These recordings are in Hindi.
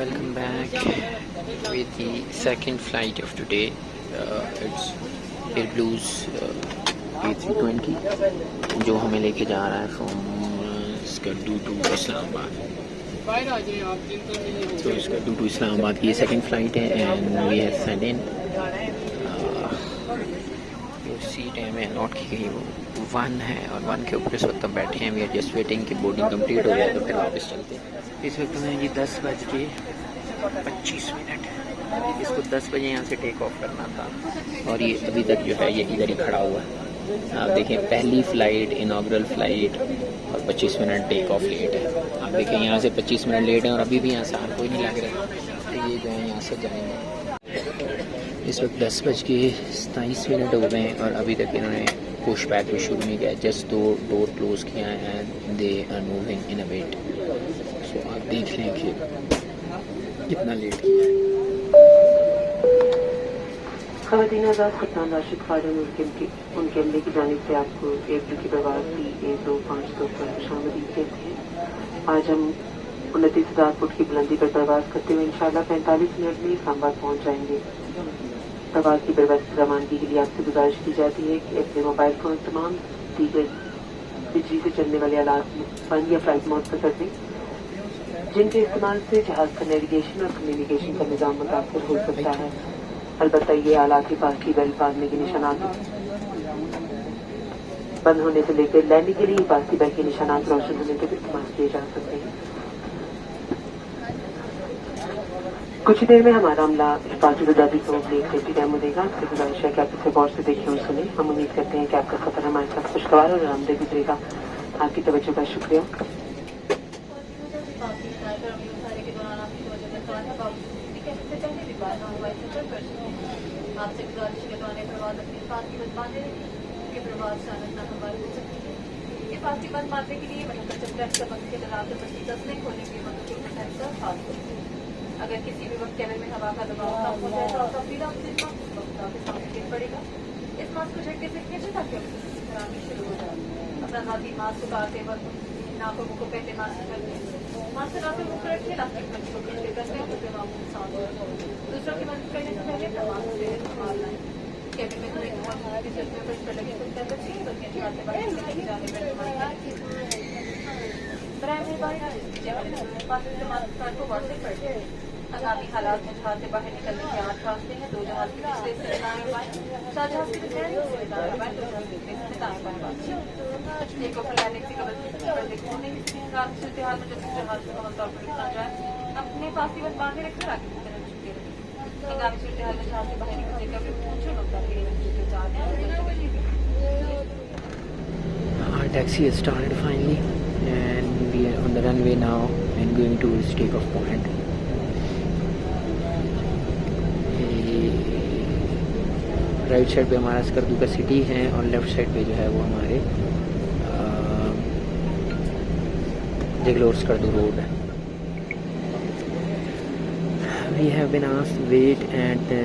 welcome back with the second flight of today. It's Airbus A320 जो हमें लेके जा रहा है from Skaddu to Islamabad. So Skaddu to Islamabad की ये second flight है and we have sent in. जो सीट है हमें अलॉट की गई वो 1 है और 1 के ऊपर इस वक्त हम बैठे हैं. वी आर जस्ट वेटिंग कि बोर्डिंग कंप्लीट हो जाए तो फिर वापस चलते हैं. इस वक्त में जी 10:25. इसको 10 बजे यहाँ से टेक ऑफ करना था और ये अभी तक जो है ये इधर ही खड़ा हुआ है. आप देखें पहली फ़्लाइट इनाग्रल फ़्लाइट और 25 मिनट टेक ऑफ लेट है. आप देखें यहाँ से 25 मिनट लेट है और अभी भी यहाँ से कोई नहीं लग रहा. तो ये जो है यहाँ से जाएंगे. इस वक्त 10:27 हो गए हैं और अभी तक इन्होंने पुश बैक भी शुरू नहीं किया. जस्ट दो डोर क्लोज़ किया है and they are moving in a wait. So आप देख लें कि कितना लेट किया है. ख़वातीन आज़ाद कप्तान राशिद खान उनके अमले की जानिब से आपको एयरब्लू की प्रवासी A252 पर खुशामदीद कहते हैं. आज हम 29,000 फुट की बुलंदी पर प्रवास करते हुए इंशाअल्लाह 45 मिनट में इस्लामाबाद पहुँच जाएंगे. प्रवास की व्यवस्था रवानगी के लिए आपसे गुजारिश की जाती है कि अपने मोबाइल फोन तमाम दीगर बिजली से चलने वाले आलात बंद या फ्लाइट मोड पर कर दें जिनके इस्तेमाल से जहाज़ का नेविगेशन और कम्युनिकेशन का निज़ाम मुतासर हो सकता है. अलबत्ता ये आलात हिफाजती बेल बांधने के निशानात बंद होने से लेकर लैंडिंग के लिए हिफाजती बेल के निशानात रोशन होने तक इस्तेमाल किए जा सकते हैं. कुछ ही देर में हमारा अमला हिफाजत अदाबी को एक सेफ्टी डेमो देगा. आपसे गुजारिश है कि आप इसे गौर से देखें और सुने. हम उम्मीद करते हैं कि आपका सफर हमारे साथ खुशगवार और आरामदेह गुजरेगा. आपकी तवज्जो का शुक्रिया. आपसे गुजारिश के दौरान प्रवास अपने साथ की बस बांधे के प्रवास से आनंद हमारे हो सकती है. ये फास्टी बंद बांधने के लिए मतलब जब तक सबक के दराज बच्ची कसने खोलने के मतलब के सेंसर खास होती है. अगर किसी भी वक्त कैबिन में हवा का दबाव कम हो जाए तो आपका फ्रीडम से सामने गिर पड़ेगा. इस मास्क को झटके से खींचे ताकि खराबी शुरू हो जाए. अपना हाथी मास्क उतारते वक्त नाकों को पहले मास्क करते मास्क लगाकर मुख रखिए. इलास्टिक बच्ची को खींच के करते हैं तो मामूल साफ हो. दूसरों की मदद करने से पहले अपना मास्क से संभाल लाएं. कैबिन में खुले की जरूरत पर इस पर लगे खुद कर बच्चे बल्कि निकालते बाहर निकलने जाने पर मास्क कार्ड को व्हाट्सएप करते हैं. आगामी हालात में जहाज से बाहर निकलने के 8 रास्ते हैं. 2 जहाज के पिछले से दाएं बाएं, 4 जहाज के पिछले से दाएं बाएं, 2 जहाज के पिछले से दाएं बाएं. एक और लैंडिंग से कबल देखो नहीं रात चलते हाल में जब जहाज में हवाल तौर पर निकल जाए अपने पास ही बस बांधे रखकर आगे की तरफ झुके रहे. आगामी चलते हाल में जहाज से बाहर निकलने का भी पूछो लोग Our taxi has started finally and we are on the runway now and going towards takeoff point. Right side पे हमारा स्कर्दू का सिटी है और लेफ्ट साइड पे जो है वो हमारे जगलोर स्कर्दू रोड है. We have been asked to wait at the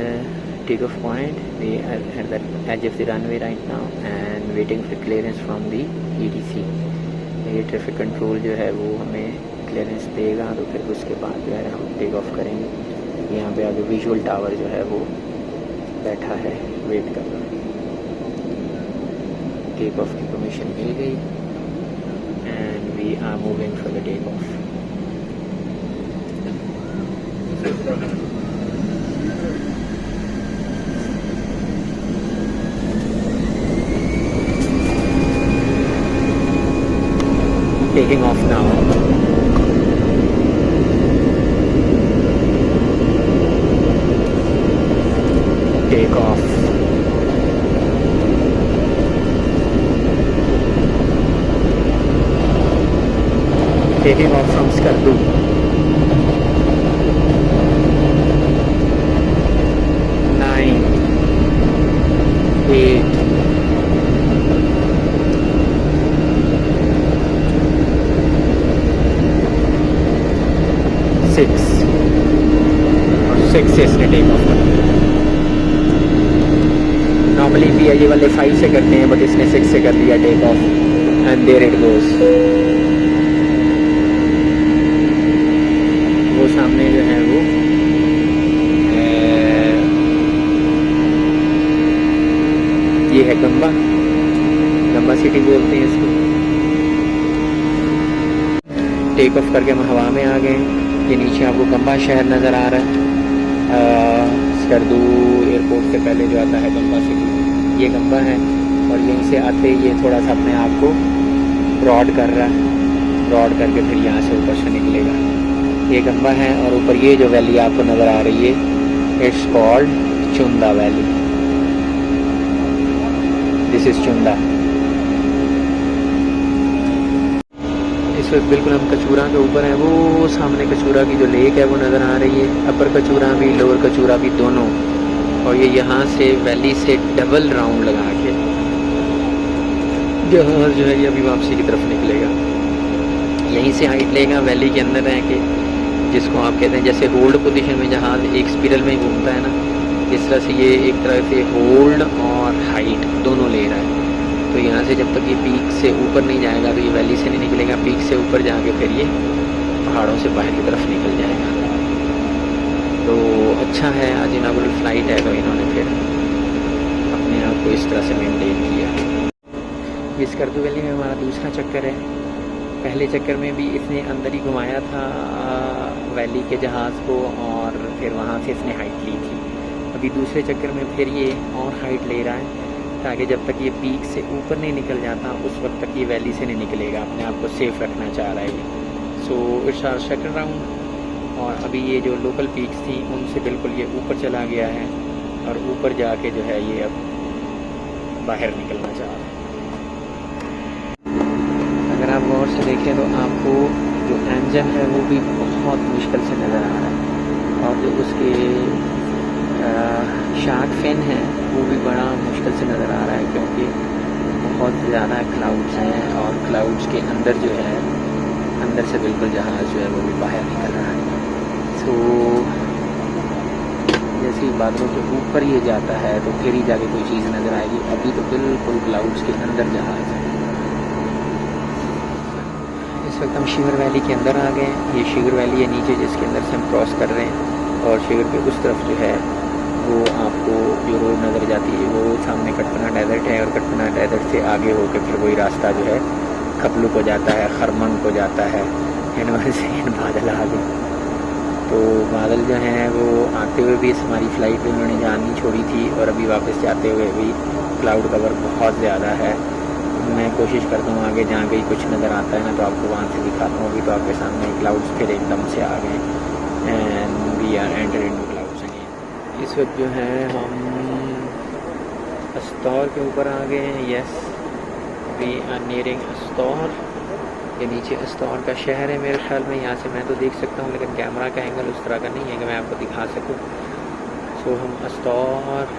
takeoff point. We are at the edge of the runway right now and waiting for clearance from the ETC. ये ट्रैफिक कंट्रोल जो है वो हमें क्लियरेंस देगा तो फिर उसके बाद जो है हम टेक ऑफ करेंगे. यहाँ पे आगे विजुअल टावर जो है वो बैठा है वेट कर रहा है. टेक ऑफ की परमिशन मिल गई and we are moving for the take off. Taking off now. Take off. Taking off from Skaddu. 9, 8, 6 और 6 से इसने टेक ऑफ कर दिया. नॉर्मली भी ये वाले 5 से करते हैं बट इसने 6 से कर दिया take off and there it goes. वो सामने जो है वो ये है गंबा, गंबा सिटी बोलते हैं इसको। टेक ऑफ करके हम हवा में आ गए। ये नीचे आपको गंबा शहर नज़र आ रहा है। स्कर्दू एयरपोर्ट से पहले जो आता है गंबा सिटी, ये गंबा है। और यहीं से आते ये थोड़ा सा अपने आप को ब्रॉड कर रहा है, ब्रॉड करके फिर यहाँ से ऊपर से निकलेगा। ये गंबा है और ऊपर ये जो वैली आपको नज़र आ रही है, it's called Chunda valley. This is Chunda. इस वक्त बिल्कुल हम कचूरा के ऊपर हैं। वो सामने कचूरा की जो लेक है वो नज़र आ रही है, अपर कचूरा भी लोअर कचूरा भी दोनों। और ये यहाँ से वैली से डबल राउंड लगा के जहाज़ जो है ये अभी वापसी की तरफ निकलेगा। यहीं से हाइट लेगा वैली के अंदर रह के, जिसको आप कहते हैं जैसे होल्ड पोजीशन में जहाज़ एक स्पिरल में घूमता है ना, इस तरह से ये एक तरह से होल्ड और हाइट दोनों ले रहा है। तो यहाँ से जब तक ये पीक से ऊपर नहीं जाएगा तो ये वैली से नहीं निकलेगा, पीक से ऊपर जाके फिर ये पहाड़ों से बाहर की तरफ निकल जाएगा। तो अच्छा है, आज इनॉग्रेशन फ्लाइट है तो इन्होंने फिर अपने आप को इस तरह से मेनटेन किया। ये स्कर्दू वैली में हमारा दूसरा चक्कर है। पहले चक्कर में भी इसने अंदर ही घुमाया था वैली के जहाज़ को और फिर वहाँ से इसने हाइट ली थी। अभी दूसरे चक्कर में फिर ये और हाइट ले रहा है ताकि जब तक ये पीक से ऊपर नहीं निकल जाता उस वक्त तक ये वैली से नहीं निकलेगा, अपने आप को सेफ रखना चाह रहा है ये। So it's our second round. और अभी ये जो लोकल पीक्स थी उनसे बिल्कुल ये ऊपर चला गया है और ऊपर जाके जो है ये अब बाहर निकलना चाह रहा है। अगर आप गौर से देखें तो आपको जो इंजन है वो भी बहुत मुश्किल से नज़र आ रहा है और जो उसके शार्क फिन है वो भी बड़ा मुश्किल से नज़र आ रहा है क्योंकि बहुत ज़्यादा क्लाउड्स हैं और क्लाउड्स के अंदर जो है अंदर से बिल्कुल जहाज़ जो है वो भी बाहर निकल रहा है। सो जैसे ही बादलों के ऊपर ये जाता है तो फिर ही जाके कोई चीज़ नज़र आएगी। अभी तो बिल्कुल क्लाउड्स के अंदर जहाज़ है। इस वक्त हम शिवर वैली के अंदर आ गए हैं। ये शिवर वैली है नीचे जिसके अंदर से हम क्रॉस कर रहे हैं और शिवर के उस तरफ जो है वो आपको जो रोड नज़र जाती है वो सामने कटपना डेजर्ट है और कटपना डेजर्ट से आगे होकर फिर वही रास्ता जो है खपलू को जाता है, खरमंग को जाता है। इनमें से इन बादल आ गए। तो बादल जो हैं वो आते हुए भी हमारी फ़्लाइट पे उन्होंने जान नहीं छोड़ी थी और अभी वापस जाते हुए भी क्लाउड कवर बहुत ज़्यादा है। मैं कोशिश करता हूँ आगे जहाँ कहीं कुछ नज़र आता है ना तो आपको वहाँ से दिखाता हूँ। अभी तो आपके सामने क्लाउड्स फिर एकदम से आ गए and we are enter into clouds again. इस वक्त जो है हम अस्तौर के ऊपर आ गए हैं। Yes, we are nearing Astore. ये नीचे अस्तौर का शहर है मेरे ख्याल में। यहाँ से मैं तो देख सकता हूँ लेकिन कैमरा का एंगल उस तरह का नहीं है कि मैं आपको दिखा सकूँ। सो हम अस्तौर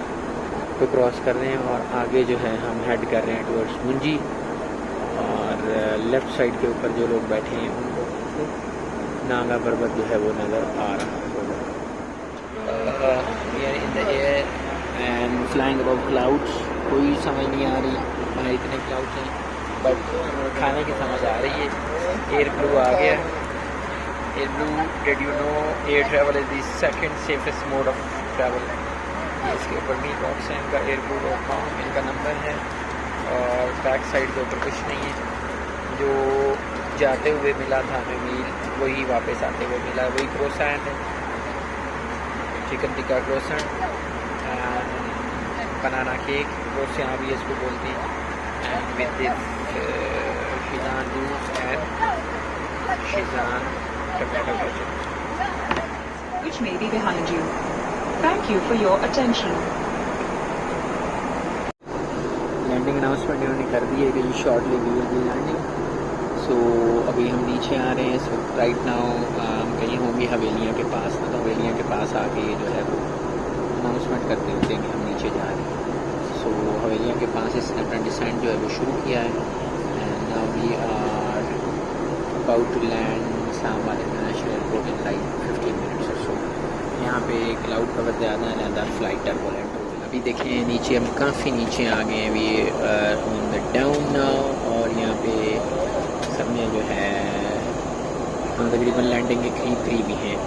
को क्रॉस कर रहे हैं और आगे जो है हम हेड कर रहे हैं टुवर्ड्स मुंजी। और लेफ़्ट साइड के ऊपर जो लोग बैठे हैं उनको नागा पर्वत जो है वो नज़र आ रहा है। We are in the air and flying above clouds. कोई समझ नहीं आ रही वहाँ इतने क्लाउड्स हैं बट खाने की समझ आ रही है। एयर ब्लू आ गया। Air blue, did you know air travel is the second safest mode of travel. इसके ऊपर मी बॉक्स है इनका, airblue.com इनका नंबर है और बैक साइड के ऊपर कुछ नहीं है। जो जाते हुए मिला था हमें मील वही वापस आते हुए मिला। वही क्रोसेंट है, chicken tikka croissant and banana cake, croissant भी इसको बोलते हैं, and with this Shezan juice and Shezan tomato ketchup which may be behind you. Thank you for your attention. Landing announcement इन्होंने कर दी है कि ये shortly we will be landing. So अभी हम नीचे आ रहे हैं। सो राइट नाउ हम कहीं होंगे हवेलियाँ के पास, तो हवेलियाँ के पास आके ये जो है वो अनाउंसमेंट करते होते हैं कि हम नीचे जा रहे हैं। सो हवेलियाँ के पास इसने अपना डिसेंट जो है वो शुरू किया है and now we are about to land Islamabad international airport in like 15 minutes और सो। यहाँ पे क्लाउड कवर ज़्यादा है, ज़्यादा फ्लाइट टर्बुलेंट। अभी देखिए नीचे हम काफ़ी नीचे आ गए हैं। We on the down now और यहाँ पे सब में जो है हम तकरीबन लैंडिंग के करीब ही हैं।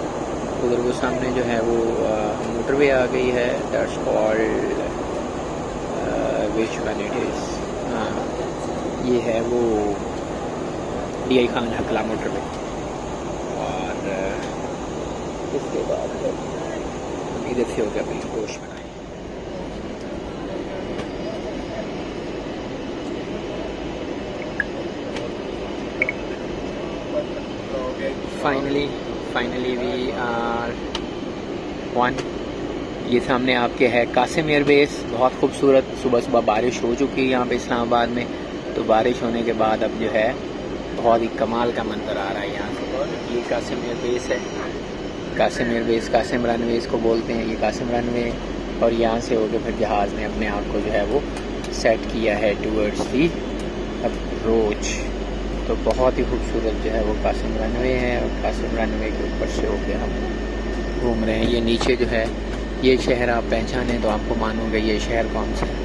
उधर वो सामने जो है वो मोटरवे आ गई है, that's called which one it is. ये है वो DI खान हकला मोटरवे और इसके बाद इधर से होकर अपनी होश बनाए। Finally we are one. ये सामने आपके है कासिम एयरबेस, बहुत खूबसूरत। सुबह सुबह बारिश हो चुकी है यहाँ पे इस्लामाबाद में, तो बारिश होने के बाद अब जो है बहुत ही कमाल का मंजर आ रहा है यहाँ से। ये कासिम एयरबेस है, कासिम एयरबेस, कासिम रनवे इसको बोलते हैं, ये कासिम रनवे। और यहाँ से होकर फिर जहाज़ ने अपने आप को जो है वो सेट किया है टूवर्ड्स दी अप्रोच। तो बहुत ही खूबसूरत जो है वो कासिम रनवे है, और कासिम रनवे के ऊपर से होकर हम घूम रहे हैं। ये नीचे जो है ये शहर आप पहचाने तो आपको मानोगे ये शहर कौन सा है।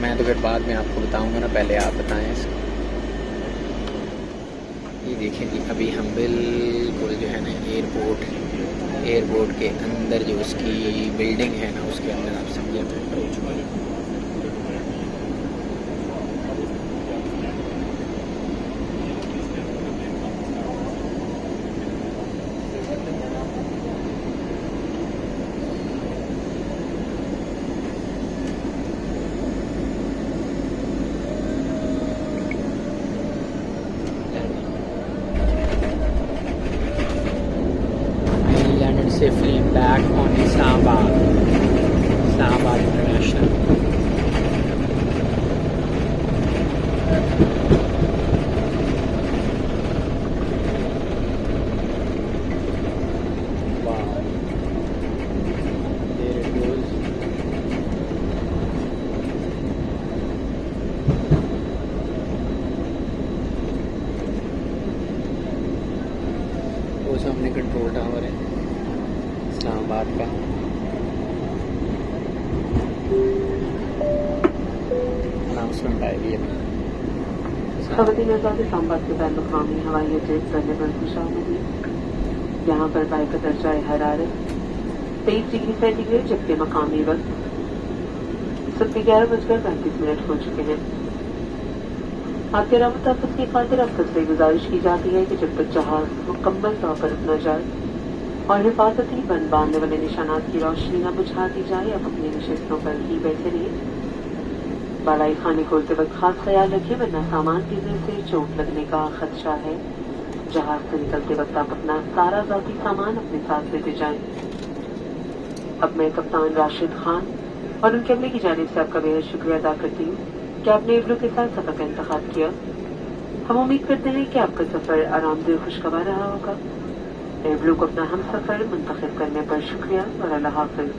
मैं तो फिर बाद में आपको बताऊंगा ना, पहले आप बताएं इसको। ये देखें जी, अभी हम बिल्कुल जो है ना एयरपोर्ट के अंदर जो उसकी बिल्डिंग है ना, उसके अंदर आप समझे हो चुके हैं। Safely back on Islamabad International. Wow, there it goes. वो सामने कंट्रोल टावर है इस्लामाबाद का। अनाउंसमेंट आई हुई है। खवतीन आजाद इस्लामाबाद के बैन अवी हवाई अड्डे करने पर खुशामदी। यहाँ पर वायु का दर्जा हरारत 23 डिग्री सेंटीग्रेड, जबकि मकामी वक्त सुबह 11:35 हो चुके हैं। आपके राम तहफ़्फ़ुज़ की खातिर अफसर से गुजारिश की जाती है कि जब तक जहाज मुकम्मल तौर पर रुक न जाए और हिफाजती बंद बांधने वाले निशानात की रोशनी न बुझा दी जाए, आप अपनी नशिस्तों पर ही बैठे रहिए। बालाई खाने खोलते वक्त खास ख्याल रखिए, वरना सामान गिरने से चोट लगने का खदशा है। जहाज से निकलते वक्त आप अपना सारा ज़ाती सामान अपने साथ लेते जाएं। अब मैं कप्तान राशिद खान और उनके अमले की जानिब से आपका बेहद शुक्रिया अदा करती हूँ कि आपने एयरब्लू के साथ सफर का इंतखाब किया। हम उम्मीद करते हैं कि आपका सफर आरामदेह खुशगवार रहा होगा। एयरब्लू को अपना हम सफर मुंतखब करने पर शुक्रिया और अल्लाह हाफ़िज़।